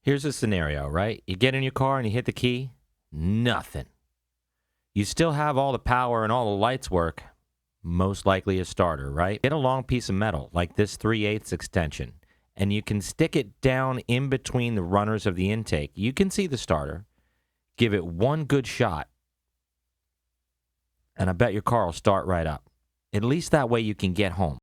Here's a scenario, right? You get in your car and you hit the key, nothing. You still have all the power and all the lights work, most likely a starter, right? Get a long piece of metal like this 3/8 extension, and you can stick it down in between the runners of the intake. You can see the starter. Give it one good shot, and I bet your car will start right up. At least that way you can get home.